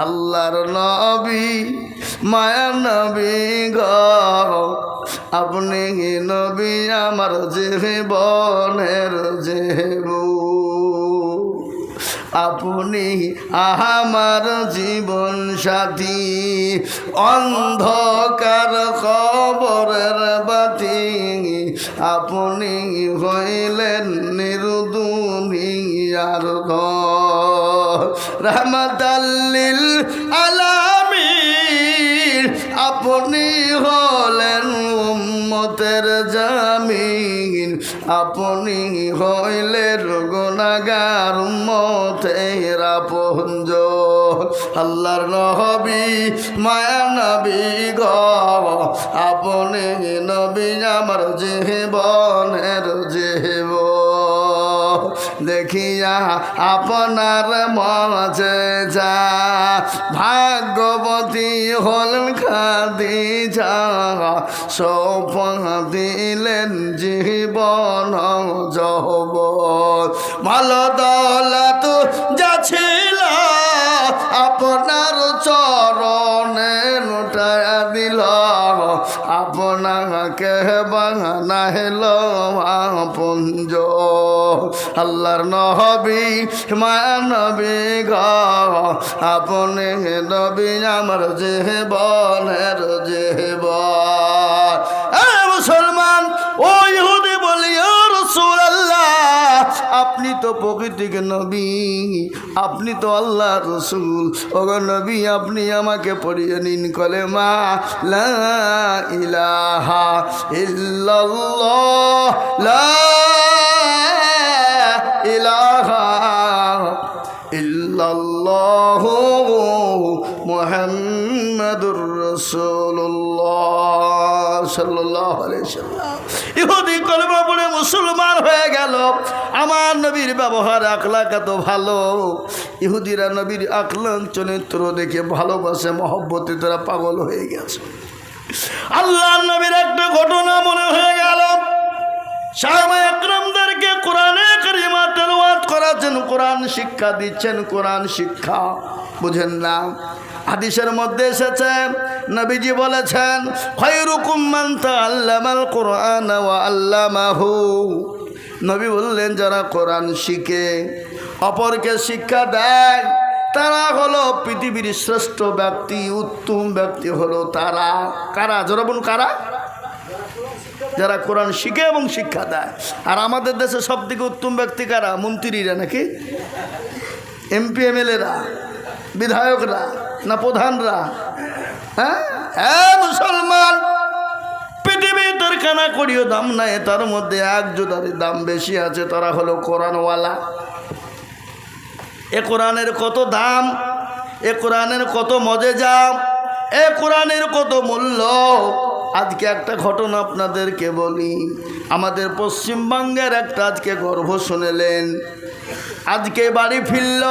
আল্লাহর নবী মায়া নবী গো আপনি নবী আমার জীবনের জীবন, আপনি আমার জীবন সাথী, অন্ধকার কবরের বাতি আপনি হইলেন নির্দুনিয়ার রহমাতাল লিল আলামিন, আপনি হলেন উম্মতের জামিন, আপনি হইলেন গুনাহগার উম্মতের আপনজন। আল্লাহর নবী মায়া নবী গো আপনি নবী আমার জীবনের জীবন, দেখিয়া আপনার মাঝে যা ভাগ্যবতী হলেন খাদিজা, সৌপা দিলেন জীবন যৌবন, ভালো দৌলত যা ছিল আপনার চরণে লুটায়া দিল, আপনাকে বানাইল আপনজ। আল্লাহর নবী মায়া নবী গো আপনি নবী আমার জীবনের জীবন। মুসলমান ও ইহুদি বলি ও রাসূলুল্লাহ আপনি তো প্রকৃতিক নবী, আপনি তো আল্লাহ রসুল, ওগো নবী আপনি আমাকে পড়িয়ে নিন কলেমা লা ইলাহা ইল্লাল্লাহ, লা ইলাহা ইল্লাল্লাহু মুহাম্মাদুর রাসূলুল্লাহ সাল্লাল্লাহু আলাইহি সাল্লাম। ইহুদি কলেমা পড়ে মুসলমান হয়ে গেল। আমার নবীর ব্যবহার আখলাক এত ভালো, ইহুদিরা নবীর আখলাক চরিত্র দেখে ভালোবাসে, মহব্বতে তারা পাগল হয়ে গেছে। আল্লাহর নবীর একটা ঘটনা মনে হয়ে গেল, সাহাবা একরামদেরকে কোরআনে কারিমা তেলাওয়াত করাচ্ছেন, কোরআন শিক্ষা দিচ্ছেন, কোরআন শিক্ষা বুঝেন না। হাদিসের মধ্যে এসেছে নবীজি বলেছেন খায়রুকুম মান তাআল্লামাল কুরআন ওয়া আল্লামাহু, নবী বললেন যারা কোরআন শিখে অপরকে শিক্ষা দেয় তারা হলো পৃথিবীর শ্রেষ্ঠ ব্যক্তি, উত্তম ব্যক্তি হলো তারা। কারা? যারা বলুন কারা? যারা কোরআন শিখে এবং শিক্ষা দেয়। আর আমাদের দেশে সব থেকে উত্তম ব্যক্তি কারা? মন্ত্রীরা নাকি, এমপি এমএলএরা, বিধায়করা না প্রধানরা? হ্যাঁ মুসলমান, পৃথিবীর খানা করিও দাম নাই, তার মধ্যে এক জোড়ার দাম বেশি আছে, তারা হলো কোরআনওয়ালা। এ কোরআনের কত দাম, এ কোরআনের কত মজেজা, এ কোরআনের কত মূল্য। আজকে একটা ঘটনা আপনাদেরকে বলি, আমাদের পশ্চিমবঙ্গের একটা আজকে গর্ভ শুনেলেন, আজকে বাড়ি ফিরল,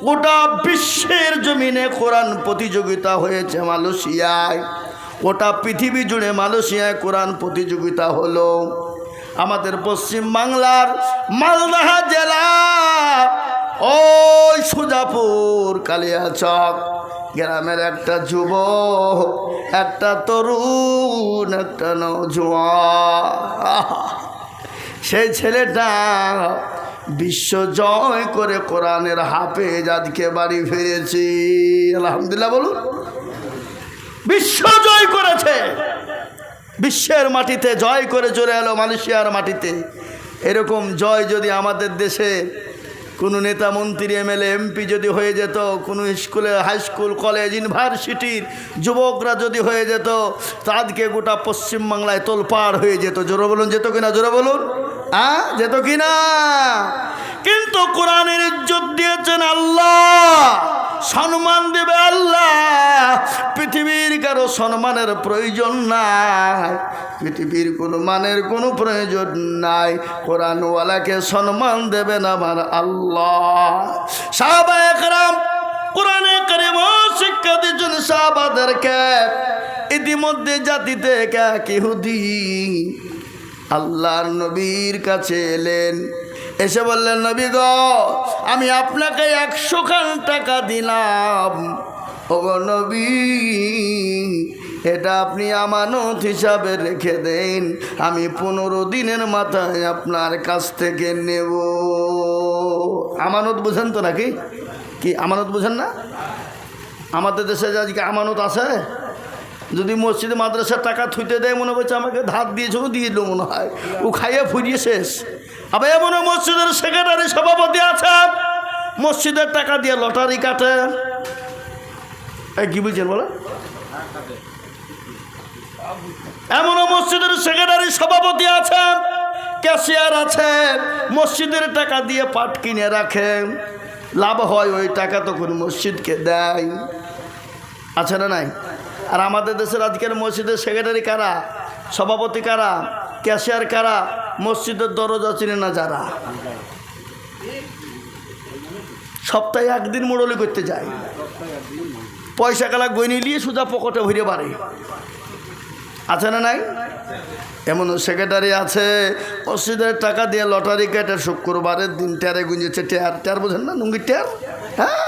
গোটা বিশ্বের জমিনে কোরআন প্রতিযোগিতা হয়েছে মালয়েশিয়ায়, গোটা পৃথিবী জুড়ে মালয়েশিয়ায় কোরআন প্রতিযোগিতা হলো। আমাদের পশ্চিম বাংলার মালদহ জেলা ওই সুজাপুর কালিয়াচক গ্রামের একটা যুবক, একটা তরুণ, একটা নওজোয়ান, সেই ছেলেটা বিশ্ব জয় করে কোরআনের হাফেজ আজকে বাড়ি ফিরেছি। আলহামদুলিল্লাহ বলুন, বিশ্ব জয় করেছে, বিশ্বের মাটিতে জয় করে চলে এলো মালয়েশিয়ার মাটিতে। এরকম জয় যদি আমাদের দেশে কোনো নেতা মন্ত্রী এমএলএ এমপি যদি হয়ে যেত, কোনো স্কুলে হাই স্কুল কলেজ ইউনিভার্সিটির যুবকরা যদি হয়ে যেত, তাদেরকে গোটা পশ্চিমবাংলায় তোলপাড় হয়ে যেত। জোরে বলুন যেত কিনা? জোরে বলুন, যেত কিনা? কিন্তু কোরআনের ইজ্জত দিয়েছেন আল্লাহ, সম্মান দেবে আল্লাহ। পৃথিবীর কারো সম্মানের প্রয়োজন নাই, পৃথিবীর কোনো মানের কোনো প্রয়োজন নাই, কোরআনওয়ালাকে সম্মান দেবেন আমার আল্লাহ। সাহাবা একরাম কোরআনে কারিম শিক্ষা দিয়েছেন সাহাবাদেরকে। ইতিমধ্যে জাতিতে এক ইহুদি আল্লাহর নবীর কাছে এলেন, এসে বললেন, নবী গো, আমি আপনাকে 100 খান টাকা দিলাম। ওগো নবী, এটা আপনি আমানত হিসাবে রেখে দেন, আমি 15 দিনের মাথায় আপনার কাছ থেকে নেব। আমানত বুঝেন তো নাকি? কি আমানত বুঝেন না? আমাদের দেশে যে আজকে আমানত আছে, যদি মসজিদে মাদ্রাসার টাকা থুইতে দেয় মনে করছে আমাকে ধার দিয়েছে, ও দিয়ে দিল মনে হয়, ও খাইয়ে ফুরিয়ে শেষ। আবার এমন মসজিদের সেক্রেটারি সভাপতি আছে, মসজিদের টাকা দিয়ে লটারি কাটে। কি বলছেন বলো? এমন মসজিদের সেক্রেটারি সভাপতি আছে, ক্যাশিয়ার আছে, মসজিদের টাকা দিয়ে পাট কিনে রাখে, লাভ হয় ওই টাকা তখন মসজিদকে দেয়। আছে না নাই? আর আমাদের দেশের আজকের মসজিদের সেক্রেটারি কারা, সভাপতি কারা, ক্যাশিয়ার কারা? মসজিদের দরজা চিনে না যারা, সপ্তাহে একদিন মোড়লি করতে যায়, পয়সা কালা গয়নি নিয়ে সোজা পকেটে ভরে বাড়ে। আছে না নাই? এমন সেক্রেটারি আছে, মসজিদের টাকা দিয়ে লটারি কেটে শুক্রবারের দিন টেরে গুঁজেছে। টের বোঝেন না? নুঙ্গি টের। হ্যাঁ,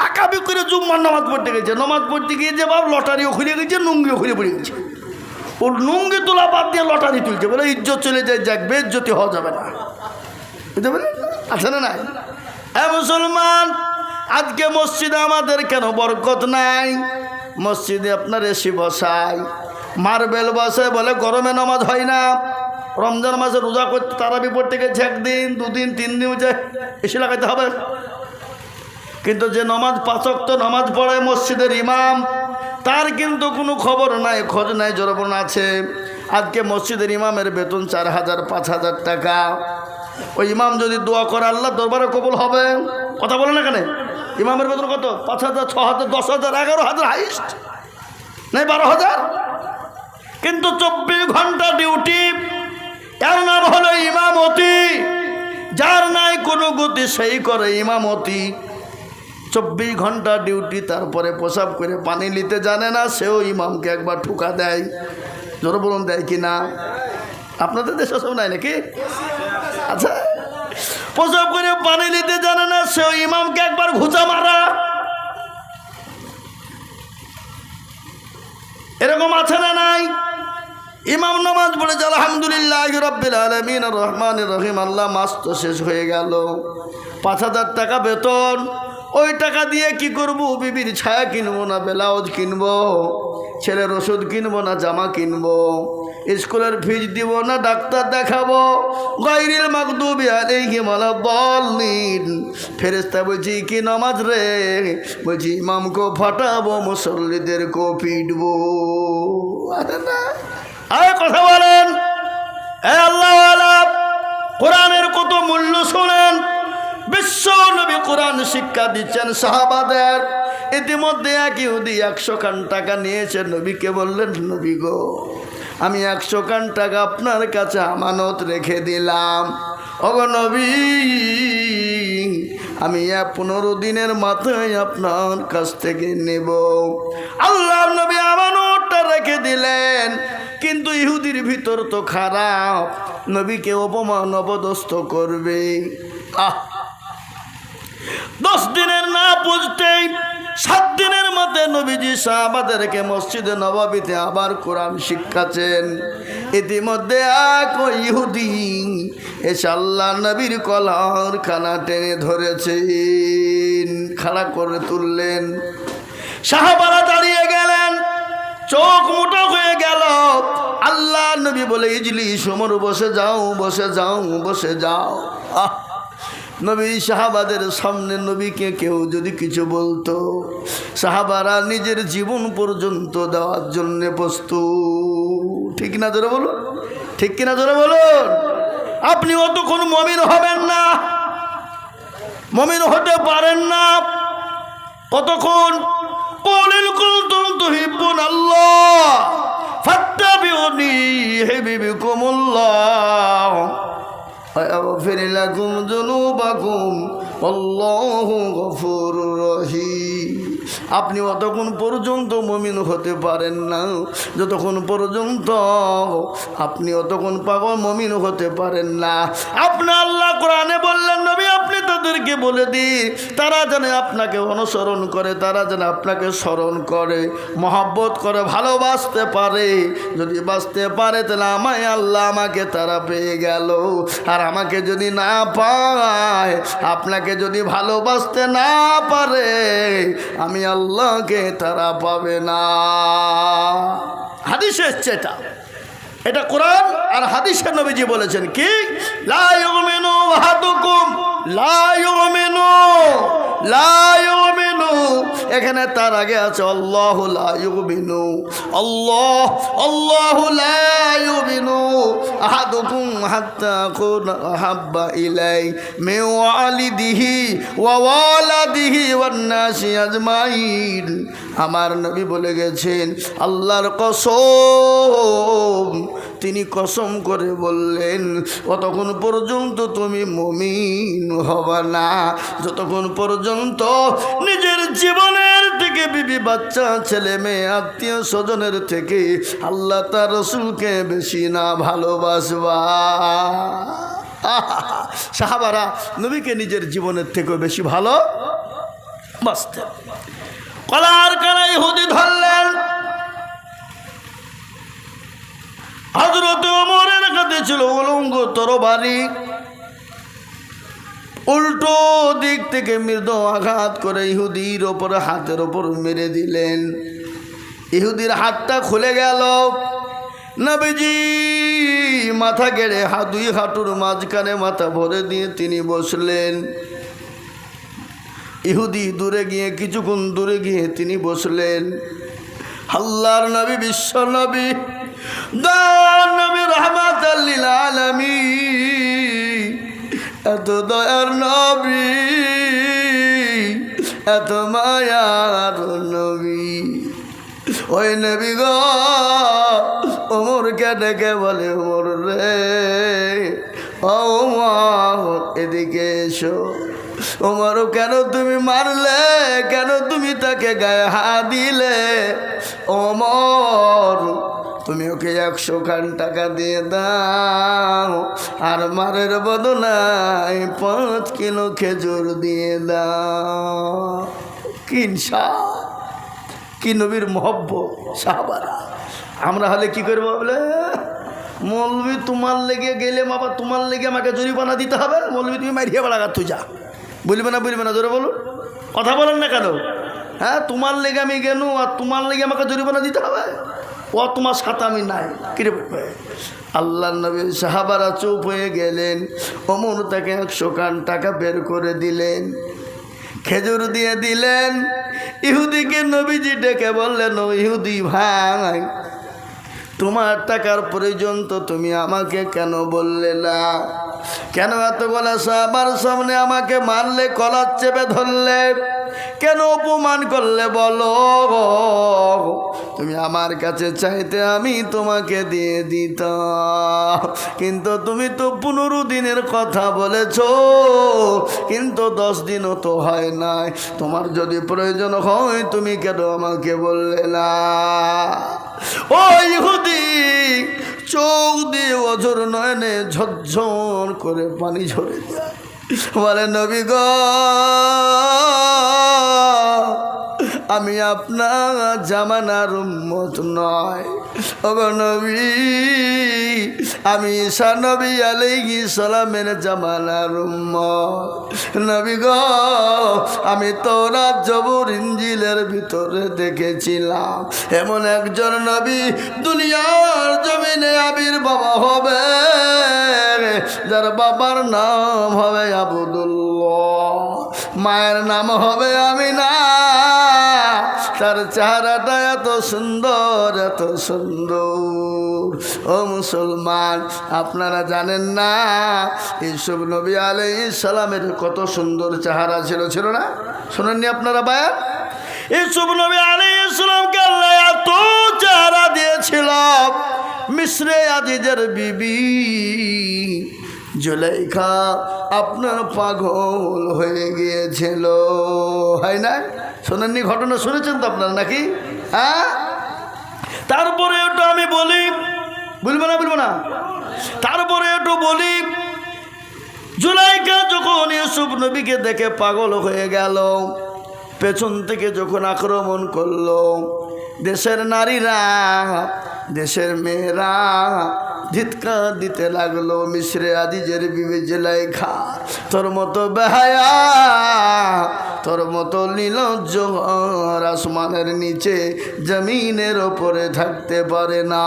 আকাবি করে জুম্মার নামাজ পড়তে গেছে, নামাজ পড়তে গিয়ে যে বাপ লটারিও খুলে গেছে, নুঙ্গিও খুলে পড়ে গেছে। ওর নুঙ্গি তোলা বাদ দিয়ে লটারি তুলছে, বলে ইজ্জত চলে যায়, যাক বেজ্জতি হওয়া যাবে না। বুঝতে পারলেন? আছে না নাই? হ্যাঁ মুসলমান, আজকে মসজিদে আমাদের কেন বরকত নাই? মসজিদে আপনার এসি বসায়, মার্বেল বসে, বলে গরমে নামাজ হয় না। রমজান মাসে রোজা করতে তারাবি পড়তে গেছে, 1 দিন 2 দিন 3 দিন হচ্ছে, এসি লাগাইতে হবে। কিন্তু যে নামাজ 5 ওয়াক্ত নামাজ পড়ে মসজিদের ইমাম, তার কিন্তু কোনো খবর নাই, খোঁজ নাই। জরবন আছে, আজকে মসজিদের ইমামের বেতন 4000 5000 টাকা। ওই ইমাম যদি দোয়া করে আল্লাহ দরবারে কবুল হবে। কথা বলে না কেন? ইমামের বেতন কত? 5000 6000 10000 11000 হাইস্ট, নাই 12000। কিন্তু 24 ঘন্টা ডিউটি, এর নাম হলো ইমামতি। যার নাই কোনো গতি সেই করে ইমামতি। 24 ঘন্টা ডিউটি, তারপরে প্রসাব করে পানি নিতে জানে না, সেও ইমামকে একবার ঠুকা দেয়। জোরে বলুন, দেয় কি না? আপনাদের দেশে সব নাই নাকি? আচ্ছা, প্রসাব করে পানি নিতে জানে না, সেও ইমামকে একবার ঘুচা মারা। এরকম আছে না নাই? ইমাম নামাজ পড়েছে আলহামদুলিল্লাহ রাব্বিল আলামিন আর রহমানির রহিম, আল্লাহ মাস তো শেষ হয়ে গেল, 5000 টাকা বেতন। ওই টাকা দিয়ে কি করব? বিবির ছায়া কিনবো না ব্লাউজ কিনবো, ছেলের ওষুধ কিনবো না জামা কিনবো, স্কুলের ফিজ দিব না ডাক্তার দেখাবো। গায়রিল মাগদুবি আলাইহিম ওয়ালাদ-দাল্লিন। ফেরেশতা বলছি কি নামাজ রে? বলছি ইমামকে ফাটাবো, মুসল্লিদেরকে পিটবো। আরে না, আরে কথা বলেন। এ আল্লাহওয়ালা, কোরআনের কত মূল্য শোনেন। বিশ্ব নবী কোরআন শিক্ষা দিচ্ছেন সাহাবাদের। ইতিমধ্যে এক ইহুদি 100 খান টাকা নিয়েছে, নবীকে বললেন, নবী গো, আমি 100 খান টাকা আপনার কাছে আমানত রেখে দিলাম। ওগো নবী, আমি 15 দিনের মাথায় আপনার কাছ থেকে নেব। আল্লাহ নবী আমানতটা রেখে দিলেন, কিন্তু ইহুদির ভিতর তো খারাপ, নবীকে অপমান অপদস্থ করবে। 10 দিনের না বুঝতেই 7 দিনের মধ্যে নবীজি সাহাবাদেরকে মসজিদে নববীতে আবার কোরআন শিক্ষাছেন। ইতিমধ্যে এক ইহুদি এসে আল্লাহ নবীর কলার খানা টেনে ধরেছেন, খাড়া করে তুললেন। সাহাবারা দাঁড়িয়ে গেলেন, চোখ মোটা হয়ে গেল। আল্লাহ নবী বলে, ইজলিস ওমর, বসে যাও বসে যাও বসে যাও। নবী সাহাবাদের সামনে নবীকে কেউ যদি কিছু বলতো, সাহাবারা নিজের জীবন পর্যন্ত দেওয়ার জন্য প্রস্তুত। ঠিক না? জোরে বলুন, ঠিক কিনা? জোরে বলুন। আপনি অতক্ষণ মুমিন হবেন না, মুমিন হতে পারেন না কতক্ষণ। কুল কুনতুম তুহিব্বুনাল্লাহ ফাত্তাবিউনি ইউহিব্বুকুমুল্লাহ ওয়াগফির লাকুম যুনুবাকুম আল্লাহু গফুরুর রহিম। আপনি অতক্ষণ পর্যন্ত মুমিন হতে পারেন না যতক্ষণ পর্যন্ত আপনি অতক্ষণ পাগল মুমিন হতে পারেন না। আপনি আল্লাহ কোরআনে বললেন নবী আপনি তাদেরকে বলে দিন তারা যেন আপনাকে অনুসরণ করে, তারা যেন আপনাকে স্মরণ করে, মহব্বত করে, ভালোবাসতে পারে। যদি বাঁচতে পারে তাহলে আমায় আল্লাহ আমাকে তারা পেয়ে গেল। আর আমাকে যদি না পায়, আপনাকে যদি ভালোবাসতে না পারে, আমি আল্লাহকে তারা পাবে না। হাদিসে এসছে এটা কোরআন আর হাদিসে নবীজি বলেছেন কি লা ইউমিনু আহাদুকুম লা ইউমিনু লা ইউমিনু। এখানে তার আগে আছে আল্লাহু লা ইউমিনু, আল্লাহু লা ইউমিনু আহাদুকুম হাত্তা কুনা আহাব্বা ইলাই মিন ওয়ালিদিহি ওয়া ওয়ালাদিহি ওয়ান নাসি আজমাইন। আমার নবী বলে গেছেন আল্লাহর কসম, তিনি কসম করে বললেন অতক্ষণ পর্যন্ত তুমি মুমিন হবে না যতক্ষণ পর্যন্ত নিজের জীবনের থেকে বিবি বাচ্চা ছেলে মেয়ে আত্মীয় স্বজনের থেকে আল্লাহ তার রাসূলকে বেশি না ভালোবাসবা। সাহাবারা নবীকে নিজের জীবনের থেকেও বেশি ভালোবাসতেন। কলার কানা ইহুদি ধরলেন, হযরত ওমরের কাছে ছিল উলঙ্গ তরবারি, উল্টো দিক থেকে মৃদু আঘাত করে ইহুদির ওপর হাতের ওপর মেরে দিলেন। ইহুদির হাতটা খুলে গেল। নবীজি মাথা গেড়ে দুই হাঁটুর মাঝখানে মাথা ভরে দিয়ে তিনি বসলেন। ইহুদি দূরে গিয়ে কিছুক্ষণ দূরে গিয়ে তিনি বসলেন। আল্লাহর নবী বিশ্ব নবী দয়ার নবী রাহমাতাল লিল আলামিন, এত দয়ার নবী, এত মায়ার নবী, ওই নবী গো ওমরকে ডেকে বলে ওমর রে, ও ওমর এদিকে এসো। ওমর কেন তুমি মারলে, কেন তুমি তাকে গায়ে হাত দিলে? ওমর তুমি ওকে 100 খান টাকা দিয়ে দাও আর মারের বদলায় 5 কিলো খেজুর দিয়ে দাও। কি নবীর মহব্বত সাহাবারা। আমরা হলে কি করবো বলে, মৌলবি তোমার লেগে গেলে বাবা তোমার লেগে আমাকে জরিমানা দিতে হবে, মৌলবি তুমি মারিয়ে বেড়া তুই যা, বলবে না জোরে বলুন, কথা বলেন না কেন? হ্যাঁ তোমার লেগে আমি গেল আর তোমার লেগে আমাকে জরিমানা দিতে হবে, ও তোমার সাথে আমি নাই কিরে বলবে। আল্লাহ নবী সাহাবারা চুপ হয়ে গেলেন। ওমর তাকে 100 খান টাকা বের করে দিলেন, খেজুর দিয়ে দিলেন। ইহুদিকে নবীজি ডেকে বললেন, ও ইহুদি ভাই, তোমার টাকার প্রয়োজন তো তুমি আমাকে কেন বললে না? কেন এতগুলো সাহাবার সামনে আমাকে মারলে, কলার চেপে ধরলে, কেন অপমান করলে বলো? তুমি আমার কাছে চাইতে আমি তোমাকে দিয়ে দিতাম, কিন্তু তুমি তো 15 দিনের কথা বলেছ, কিন্তু 10 দিনও তো হয় নাই। তোমার যদি প্রয়োজন হয় তুমি কেন আমাকে বললে না? ও ইহুদি চোখ দিয়ে অঝর নয়নে ঝরঝর করে পানি ঝরে যায়, বলে নবী গো আমি আপনার জামানার উম্মত নয়, ওগো নবী আমি ঈসা নবী আলাইহিস সালামের জামানার উম্মত। নবী গো আমি তাওরাত জবুর ইনজিলের ভিতরে দেখেছিলাম এমন একজন নবী দুনিয়ার জমিনে আবির্ভাব হবে, যার বাবার নাম হবে আব্দুল্লাহ, মায়ের নাম হবে আমিনা, তার চেহারাটা এত সুন্দর, এত সুন্দর। ও মুসলমান আপনারা জানেন না ইউসুফ নবী আলাইহিস সালামের কত সুন্দর চেহারা ছিল না? শোনেননি আপনারা বায়ান? ইউসুফ নবী আলাইহিস সালামকে আল্লাহ এত চেহারা দিয়েছিল, মিসরে আজিজের বিবি জুলাইখা আপনার পাগল হয়ে গিয়েছিল, হয় না? শোনেননি ঘটনা? শুনেছেন তো আপনারা নাকি? হ্যাঁ। তারপরে একটু আমি বলি, বলবো না, তারপরে একটু বলি, জুলাইখা যখন ইউসুফ নবীকে দেখে পাগল হয়ে গেল, পেছন থেকে যখন আক্রমণ করলো, দেশের নারীরা, দেশের মেয়েরা ধিৎকার দিতে লাগলো, মিসরে আজিজের বিবি জুলাইখা, তোর মতো বেহায়া, তোর মতো নির্লজ্জ আসমানের নিচে জমিনের ওপরে থাকতে পারে না।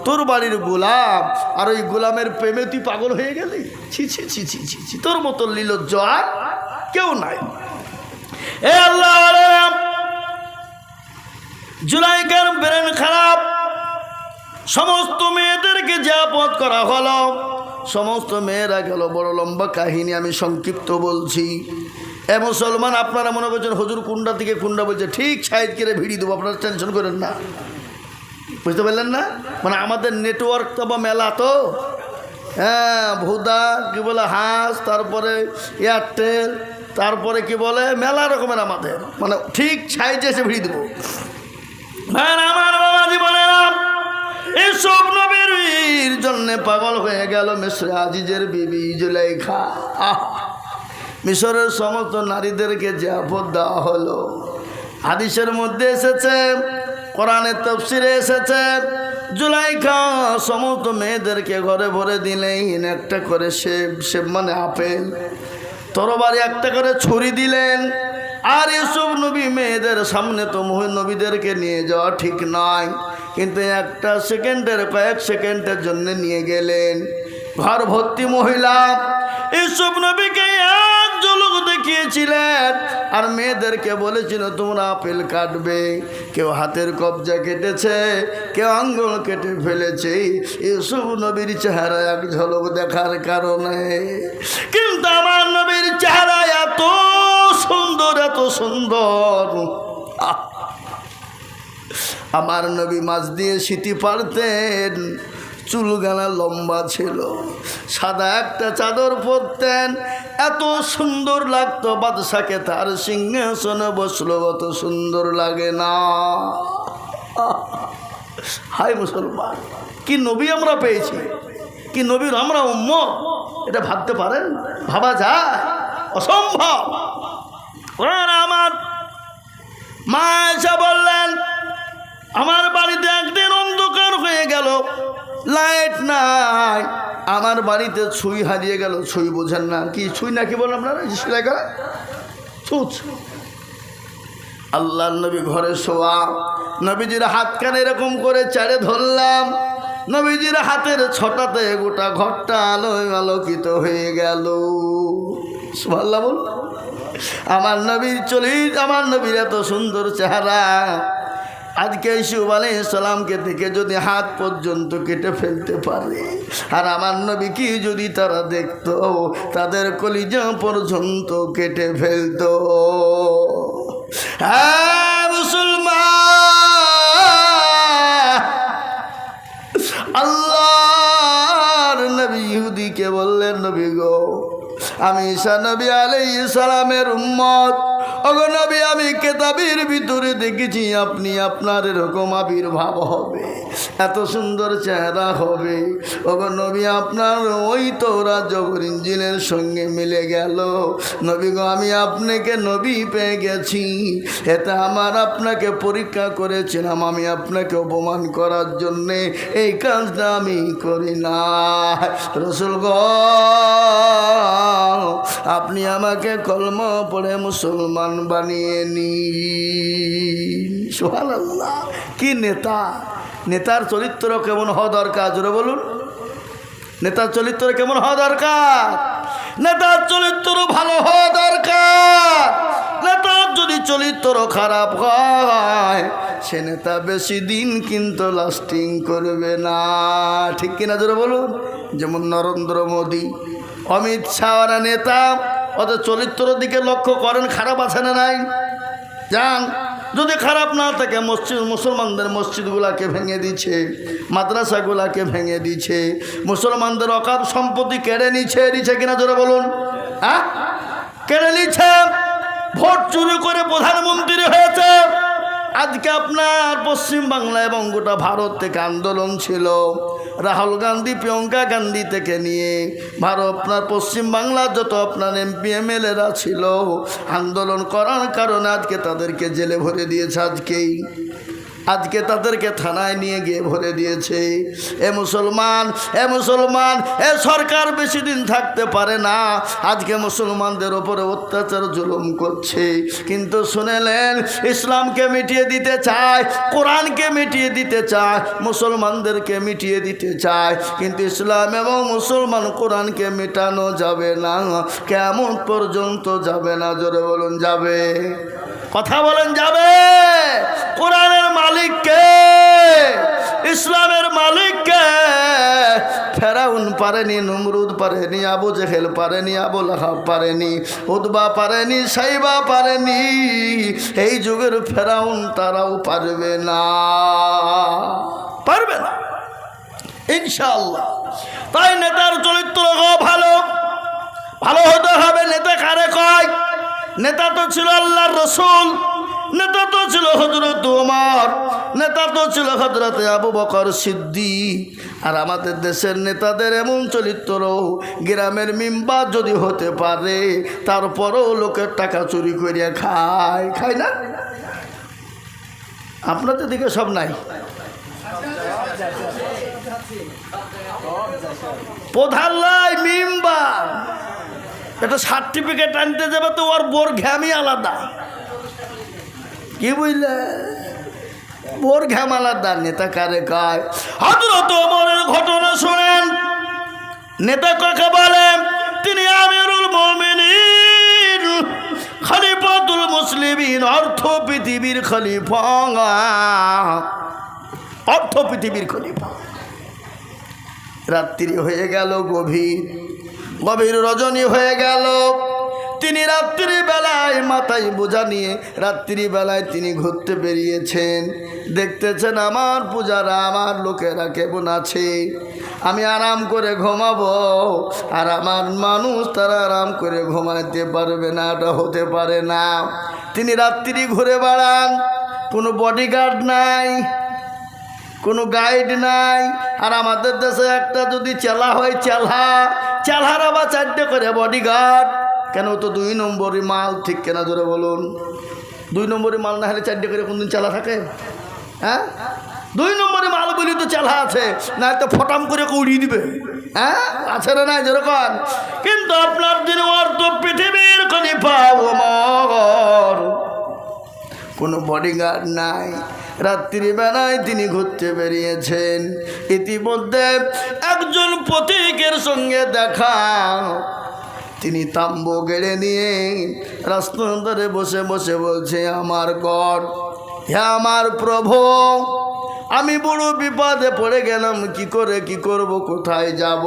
তোর বাড়ির গোলাম, আর ওই গোলামের প্রেমে তুই পাগল হয়ে গেলি? ছি ছি ছি ছি ছি ছি, তোর মতো নির্লজ্জ আর কেউ নাই। এ আল্লাহ, জুলাইখার ব্রেন খারাপ। সমস্ত মেয়েদেরকে যে আপদ করা হলো, সমস্ত মেয়েরা গেল। বড় লম্বা কাহিনী, আমি সংক্ষিপ্ত বলছি। এ মুসলমান, আপনারা মনে করছেন হুজুর কুন্ডা থেকে কুন্ডা বলছে, ঠিক সাইড করে ভিড়িয়ে দেবো, আপনারা টেনশন করেন না। বুঝতে পারলেন না? মানে আমাদের নেটওয়ার্ক তো বা মেলা তো, হ্যাঁ, ভুদা কি বলে হাঁস, তারপরে এয়ারটেল, তারপরে কি বলে মেলা রকমের আমাদের, মানে ঠিক সাইডে এসে ভিড়িয়ে দেবো। আমার বাবাজি বলে এসব নবীর জন্য পাগল হয়ে গেল মিসরে আজিজের বিবি জুলাইখা। মিশরের সমস্ত নারীদেরকে যে আপদ দেওয়া হলো, হাদিসের মধ্যে এসেছে, কোরআনের তাফসিরে এসেছে, জুলাইখা সমস্ত মেয়েদেরকে ঘরে ভরে দিলেন একটা করে সেব মানে আপেল, তরবারি একটা করে ছুরি দিলেন। আর ইউসুফ নবী মেয়েদের সামনে তো নবীদেরকে নিয়ে যাওয়া ঠিক নয়, কিন্তু একটা সেকেন্ডের, কয়েক সেকেন্ডের জন্য নিয়ে গেলেন। ঘর ভর্তি মহিলা, ইউসুফ নবীকে এক ঝলক দেখিয়েছিলেন, আর মেয়েদেরকে বলেছিল তোমরা আপেল কাটবে। কেউ হাতের কবজা কেটেছে, কেউ আঙ্গুল কেটে ফেলেছে ইউসুফ নবীর চেহারা এক ঝলক দেখার কারণে। কিন্তু আমার নবীর চেহারা এত সুন্দর, এত সুন্দর, আমার নবী মাছ দিয়ে সিটি পারতেন, চুলগানা লম্বা ছিল, সাদা একটা চাদর পরতেন, এত সুন্দর লাগতো। বাদশাকে তার সিংহাসনে বসলো, অত সুন্দর লাগে না? হায় মুসলমান, কি নবী আমরা পেয়েছি, কি নবীর আমরা উম্মত, এটা ভাবতে পারেন? ভাবা যায়? অসম্ভব। আমার মা এসে বললেন, আমার বাড়িতে একদিন অন্ধকার হয়ে গেল, লাইট নাই, আমার বাড়িতে ছুঁই হারিয়ে গেল। ছুঁই বোঝেন না? কি ছুঁই না কি বলেন আপনারা? ছুঁচ। আল্লাহর নবী ঘরে শোয়া, নবীজির হাতখানে এরকম করে চাড়ে ধরলাম, নবীজির হাতের ছটাতে গোটা ঘরটা আলোয় আলোকিত হয়ে গেল। সুবহানাল্লাহ বল। আমার নবীর আমার নবীর এত সুন্দর চেহারা, আজকে ইউসুফ আলাইহিস সালামকে থেকে যদি হাত পর্যন্ত কেটে ফেলতে পারে, আর আমার নবী কি যদি তারা দেখতো, তাদের কলিজা পর্যন্ত কেটে ফেলতো। হ্যাঁ মুসলমান, আল্লাহর নবী ইহুদিকে বললেন, নবী গো, আমি ঈসা নবী আলাইহিস সালামের উম্মত। ওগো নবী, আমি কিতাবের ভিতরে দেখেছি আপনি, আপনার এরকম আবির্ভাব হবে, এত সুন্দর চেহারা হবে। ওগো নবী, আপনার ওই তওরাত জবর ইনজিলের সঙ্গে মিলে গেল। নবী গো, আমি আপনাকে নবী পেয়ে গেছি। এটা আমার আপনাকে পরীক্ষা করেছিলাম, আমি আপনাকে অপমান করার জন্যে এই কাজটা আমি করি না। রাসূল গো, আপনি আমাকে কলমা পড়ে মুসলমান বানিয়ে নিন। সুবহানাল্লাহ। কি নেতা! নেতার চরিত্র কেমন হওয়া দরকার, জোরে বলুন। নেতার চরিত্র কেমন হওয়া দরকার? নেতার চরিত্র ভালো হওয়া দরকার। নেতার যদি চরিত্র খারাপ হয়, সে নেতা বেশি দিন কিন্তু লাস্টিং করবে না। ঠিক কিনা জোরে বলুন। যেমন নরেন্দ্র মোদী, অমিত শাহ নেতা, ওদের চরিত্রের দিকে লক্ষ্য করেন, খারাপ আছে না নাই? যান যদি খারাপ না থাকে মসজিদ মুসলমানদের মসজিদগুলাকে ভেঙে দিচ্ছে, মাদ্রাসাগুলাকে ভেঙে দিচ্ছে, মুসলমানদের অকাপ সম্পত্তি কেড়ে নিচ্ছে কিনা জোরে বলুন, হ্যাঁ কেড়ে নিচ্ছে। ভোট চুরি করে প্রধানমন্ত্রী হয়েছে। আজকে আপনার পশ্চিম বাংলা এবং গোটা ভারত থেকে আন্দোলন ছিল, রাহুল গান্ধী প্রিয়ঙ্কা গান্ধী থেকে নিয়ে ভারত আপনার পশ্চিম বাংলার যত আপনার এমপি এমএলএরা ছিল, আন্দোলন করার কারণে আজকে তাদেরকে জেলে ভরে দিয়েছে। আজকে তাদেরকে থানায় নিয়ে গিয়ে ভরে দিয়েছে। এ মুসলমান এ সরকার বেশি দিন থাকতে পারে না। আজকে মুসলমানদের ওপরে অত্যাচার জুলুম করছে, কিন্তু শুনেলেন ইসলামকে মিটিয়ে দিতে চায়, কোরআনকে মিটিয়ে দিতে চায়, মুসলমানদেরকে মিটিয়ে দিতে চায়, কিন্তু ইসলাম এবং মুসলমান কোরআনকে মেটানো যাবে না, কেমন পর্যন্ত যাবে না। জোরে বলুন যাবে, কথা বলেন যাবে। কোরআনের মালিক কে? ইসলামের মালিক কে? ফেরাউন পারেনি, নমরুদ পারেনি, আবু জেহেল পারেনি, আবু লাহাব পারেনি, উতবা পারেনি, সাইবা পারেনি। এই যুগের ফেরাউন তারাও পারবে না, পারবে না ইনশাআল্লাহ। তাই নেতার চরিত্র ভালো ভালো হতে হবে। নেতা কারে কয়? নেতা তো ছিল আল্লাহর রসুল, নেতা তো ছিল হযরত ওমর, নেতা তো ছিল হযরত আবু বকর সিদ্দিক। আর আমাদের দেশের নেতাদের এমন চরিত্র, গ্রামের মেম্বার যদি হতে পারে তারপরেও লোকের টাকা চুরি করিয়া খায় না? আপনাদের দিকে সব নাই? প্রধান লাই মেম্বার একটা সার্টিফিকেট আনতে যাবে তো ওর বোর ঘ্যামই আলাদা, কি বুঝলে? বোর ঘ্যাম আলাদা। নেতা কারে কয়? হযরত ওমরের ঘটনা শুনেন। নেতা কাকে বলে? তিনি আমিরুল মুমিনিন, খলিফাতুল মুসলিমিন, অর্থ পৃথিবীর খলিফা, অর্থ পৃথিবীর খলিফা। রাত্রি হয়ে গেল, গভীর রজনী হয়ে গেল। তিনি রাত্রি বেলায় মাথায় বোঝা নিয়ে রাত্রি বেলায় তিনি ঘুরতে বেরিয়েছেন। দেখতেছেন আমার পূজারা, আমার লোকেরা কেমন আছে, আমি আরাম করে ঘুমাবো, আর আমার মানুষ তারা আরাম করে ঘুমাতে পারবে না, এটা হতে পারে না। তিনি রাত্রি ঘুরে বেড়ান, কোনো বডিগার্ড নাই, কোনো গাইড নাই। আর আমাদের দেশে একটা যদি চেলা হয়, চেলার আবার 4টে করে বডিগার্ড। কেন? তো 2 নম্বরই মাল, ঠিক কেনা ধরে বলুন? 2 নম্বরই মাল না হলে 4টে করে কোনদিন চেলা থাকে? হ্যাঁ, 2 নম্বরই মাল বলি তো চেলা আছে, না তো ফটাম করে উড়িয়ে দিবে। হ্যাঁ, আছে না নাই যেরকম? কিন্তু আপনার দিন অর্থ পৃথিবীর খলিফা ওমর, কোনো বডিগার্ড নাই। রাত্রিবেলায় তিনি ঘুরতে বেরিয়েছেন। ইতিমধ্যে একজন পথিকের সঙ্গে দেখা। তিনি তাম্বু গেড়ে নিয়ে রাস্তার ধারে বসে বসে বলছে, আমার গড, হে আমার প্রভু, আমি বড় বিপদে পড়ে গেলাম, কি করব, কোথায় যাব?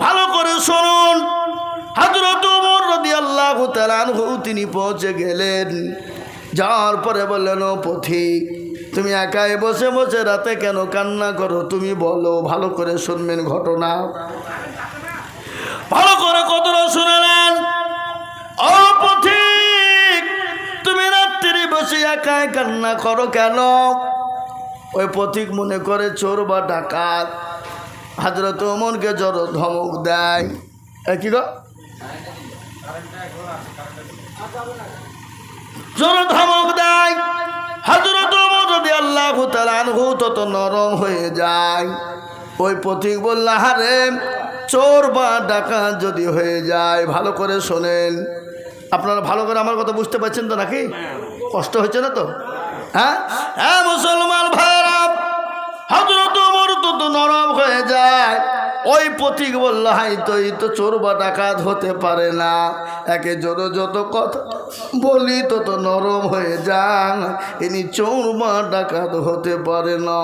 ভালো করে শুনুন। হযরত ওমর রাদিয়াল্লাহু তাআলা আনহু তিনি পৌঁছে গেলেন। যাওয়ার পরে বললেন, ও পথিক, তুমি একাই বসে বসে রাতে কেন কান্না করো? তুমি বলো। ভালো করে শুনবেন ঘটনা, ভালো করে কতটা শুনলেন। ও পথিক, তুমি রাত্রি বসে একাই কান্না করো কেন? ওই পথিক মনে করে চোর বা ডাকাত। হযরত ওমরকে জড়ো ধমক দেয়। কি গো? জোর ধমক দেয়। হযরত ওমর রাদিয়াল্লাহু তাআলা আনহু তত নরম হয়ে যায়। ওই পথিক বলল, আরে চোর বা ডাকাত যদি হয়ে যায়, ভালো করে শোনেন। আপনারা ভালো করে আমার কথা বুঝতে পারছেন তো নাকি? কষ্ট হচ্ছে না তো? হ্যাঁ হ্যাঁ মুসলমান ভাইরা, হযরত ওমর তত নরম হয়ে যায়। ওই পথিক বলল, হাই তো এই তো চোর বা ডাকাত হতে পারে না, একে জোরে যত কথা বলি তত নরম হয়ে যান, ইনি চোর বা ডাকাত হতে পারে না।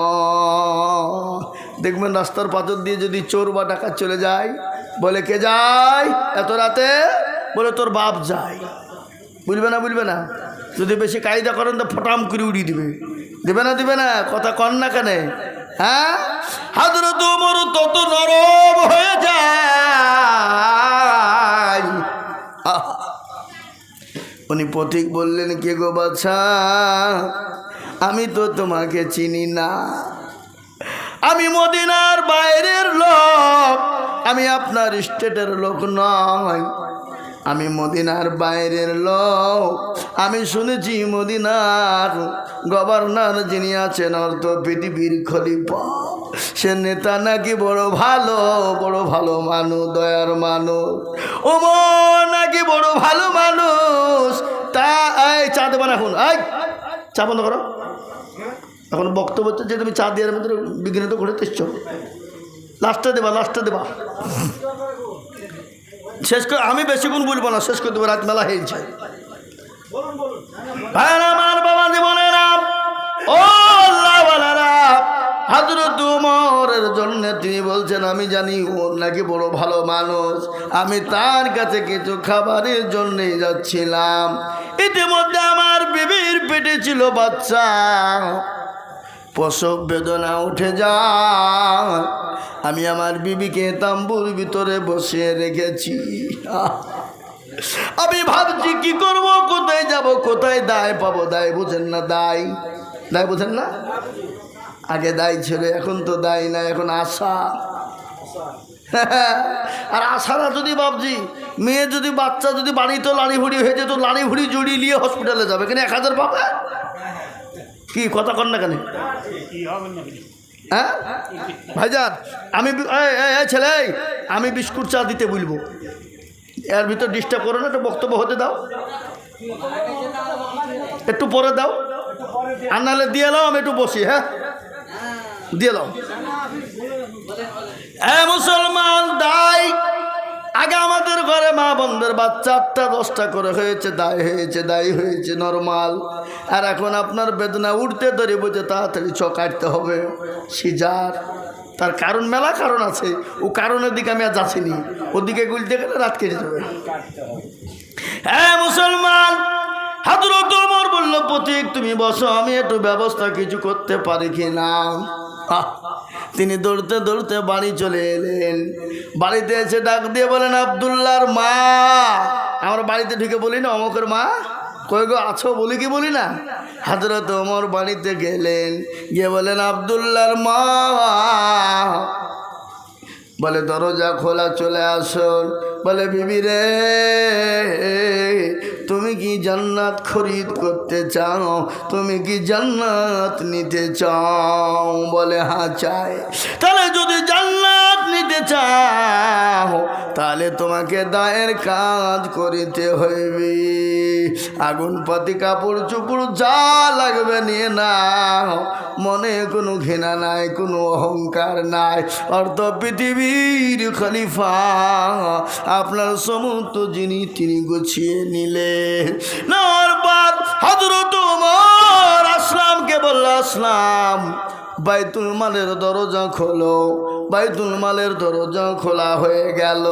দেখবেন রাস্তার পাথর দিয়ে যদি চোর বা ডাকাত চলে যায়, বলে কে যায় এত রাতে? বলে তোর বাপ যায়। বুঝবে না? যদি বেশি কায়দা করেন তো ফটাম করে উড়িয়ে দিবে না কথা কন না কেন? হ্যাঁ, হযরত ওমর তত নরম হয়ে যায়। উনি পথিক বললেন, কে গো বাছা, আমি তো তোমাকে চিনি না, আমি মদিনার বাইরের লোক, আমি আপনার স্টেটের লোক নয়, আমি মদিনার বাইরের লোক। আমি শুনেছি মদিনার গভর্নর যিনি আছেন অর্থ পৃথিবীর খলিফা, সে নেতা নাকি বড় ভালো মানুষ, দয়ার মানুষ। ওমর নাকি বড় ভালো মানুষ। তা এই চা দেবা না এখন, এই চা বন্ধ করো, এখন বক্তব্য হচ্ছে যে তুমি চা দিয়ে মধ্যে বিঘ্নিত করে এসছো, লাস্টে দেবা শেষ করে, আমি বেশিক্ষণ বলবো না, শেষ করে দেবো, রাত মেলা হয়েছে। আমার বাবা জীবনেরা, ও আল্লাহওয়ালারা, হযরত ওমরের জন্য তিনি বলছেন, আমি জানি ওর নাকি বড় ভালো মানুষ, আমি তার কাছে কিছু খাবারের জন্যই যাচ্ছিলাম। ইতিমধ্যে আমার বিবির পেটে ছিল বাচ্চা, প্রসব বেদনা উঠে যায়, আমি আমার বিবিকে তাম্বুর ভিতরে বসিয়ে রেখেছি। আমি ভাবছি কি করব, কোথায় যাব, কোথায় দায় পাবো। দায় বুঝেন না, দায় বুঝেন না, আগে দায় ছিল, এখন তো দায় না, এখন আশা। আর আশারা যদি ভাবছি, মেয়ে যদি বাচ্চা যদি বাড়িতে লাড়ি ভুড়ি হয়ে যেত, লাড়ি ভুড়ি জড়িয়ে নিয়ে হসপিটালে যাবে, কিন্তু 1000 পাবে। কি কথা কন না কেন? হ্যাঁ ভাইজান, আমি ছেলে, আমি বিস্কুট চা দিতে বলবো, এর ভিতর ডিস্টার্ব করো না, একটু বক্তব্য হতে দাও, একটু পরে দাও, আর নাহলে দিয়ে এলাম, আমি একটু বসি। হ্যাঁ, দিয়ে এলাম। মুসলমান দায়, আগে আমাদের ঘরে মা বোনদের বাচ্চা 8টা 10টা করে হয়েছে, দায়ী হয়েছে নরমাল। আর এখন আপনার বেদনা উঠতে ধরে বুঝে তাড়াতাড়ি কাটতে হবে, সিজার। তার কারণ, মেলা কারণ আছে, ও কারণের দিকে আমি আর যাচ্ছিনি, ওদিকে গুলতে গেলে রাত কেটে যাবে। হ্যাঁ মুসলমান, হযরত ওমর বলল, পথিক তুমি বসো, আমি একটু ব্যবস্থা কিছু করতে পারি কি না। তিনি দৌড়তে দৌড়তে বাড়ি চলে এলেন। বাড়িতে এসে ডাক দিয়ে বলেন, আব্দুল্লাহর মা। আমরা বাড়িতে ঢুকে বলি না অমকের মা, কই গো আছো বলি কি বলি না। হযরত ওমর বাড়িতে গেলেন, গিয়ে বলেন, আব্দুল্লাহর মা। বলে দরজা খোলা, চলে আসুন। বলে বিবি রে, তুমি কি জান্নাত খরিদ করতে চাও, তুমি কি জান্নাত নিতে চাও? বলে হ্যাঁ চাই। তাহলে যদি জান্নাত নিতে চাও, তাহলে তোমাকে দায়ের কাজ করিতে হইবে। আগুন পাতি কাপড় চোপড় যা লাগবে নিয়ে নাও, মনে কোনো ঘৃণা নাই, কোনো অহংকার নাই। অর্থ পৃথিবীর খলিফা আপনার সমস্ত জিনিস তিনি গুছিয়ে নিলেন। নেওয়ার পর হযরত ওমর আসলামকে বলল, আসলাম বাইতুল মালের দরজা খোলো। বাইতুল মালের দরজা খোলা হয়ে গেল।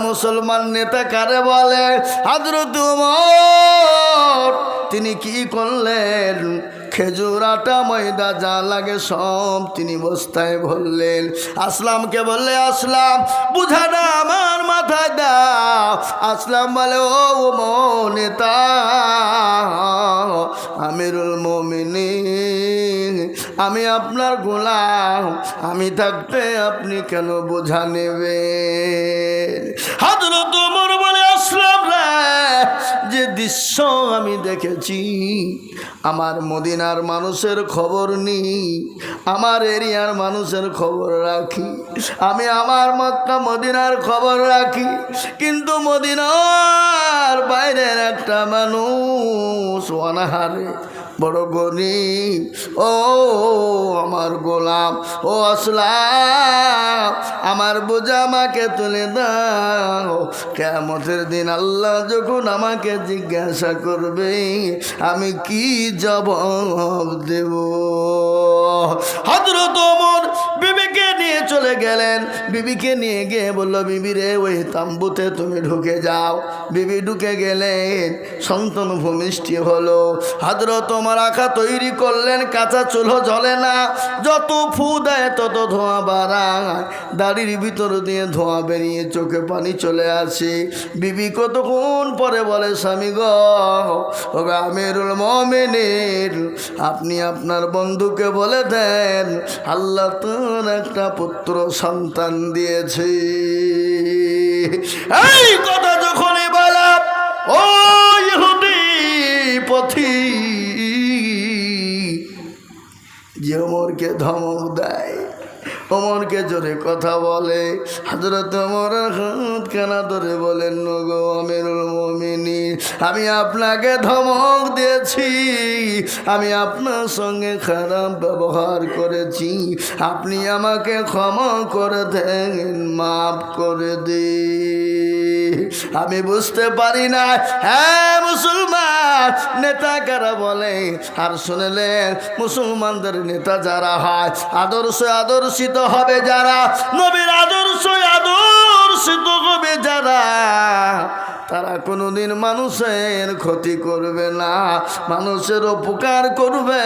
মুসলমান নেতা কারে বলে? হযরত ওমর তিনি কি করলেন? খেজুর আটা ময়দা যা লাগে সব তিনি বস্তায় ভরলেন। আসলামকে বললে, আসলাম বুঝাটা আমার মাথায় দাও। আসলাম বলে, ও নেতা আমিরুল মুমিনিন, আমি আপনার গোলাম, আমি থাকতে আপনি কেন বোঝা নেবেন? হযরত ওমর বলে, আসলাম রে, যে দৃশ্য আমি দেখেছি, আমার মদিনার মানুষের খবর নেই, আমার এরিয়ার মানুষের খবর রাখি, আমি আমার মক্কা মদিনার খবর রাখি, কিন্তু মদিনার বাইরের একটা মানুষ অনাহারে বড় গরিব। ও আমার গোলাম, ও আসলাম, আমার বোঝা আমাকে তুলে দাও। কিয়ামতের দিন আল্লাহ যখন আমাকে জিজ্ঞাসা করবে, আমি কি জবাব দেব? হযরত ওমর বিবিকে নিয়ে চলে গেলেন। বিবিকে নিয়ে গিয়ে বলল, বিবি রে, ওই তাম্বুতে তুমি ঢুকে যাও। বিবি ঢুকে গেলেন, সন্তান ভূমিষ্ঠি হলো। হযরত ওমর আঁখা তৈরি করলেন, কাঁচা চুলো জ্বলে না, যত ফু দেয় তত ধোঁয়া বাড়ায়, দাড়ির ভিতর দিয়ে ধোঁয়া বেরিয়ে চোখে পানি চলে আসে। বিবি কতক্ষণ পরে বলে, স্বামী গো, ও আমিরুল মুমিনিন, আপনি আপনার বন্ধুকে বলে দেন আল্লাহ তোর একটা পুত্র সন্তান দিয়েছে। এই কথা যখনই বলা, ও ইহুদি পথিক যে ওমরকে ধমক দেয়, ওমরকে জোরে কথা বলে। হযরত ওমর হাত কানা ধরে বলেন, গো আমিরুল মুমিনিন, আমি আপনাকে ধমক দিয়েছি, আমি আপনার সঙ্গে খারাপ ব্যবহার করেছি, আপনি আমাকে ক্ষমা করে দেন, মাফ করে দিন। আমি বুঝতে পারি না, হ্যাঁ মুসলমান নেতা কারা বলে, আর শুনলেন মুসলমানদের নেতা যারা হয়, আদর্শিত হবে যারা, নবীর আদর্শিত হবে যারা, তারা কোনোদিন মানুষের ক্ষতি করবে না, মানুষের উপকার করবে।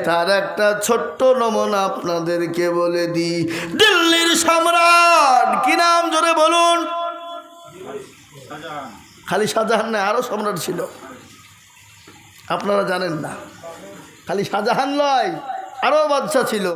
তার একটা ছোট্ট নমুনা আপনাদেরকে বলে দিই। দিল্লির সম্রাট কি নাম জোরে বলুন? খালি শাহজাহান না, আরো সম্রাট ছিল, আপনারা জানেন না। খালি শাহজাহান নয়, আরো বাদশা ছিল।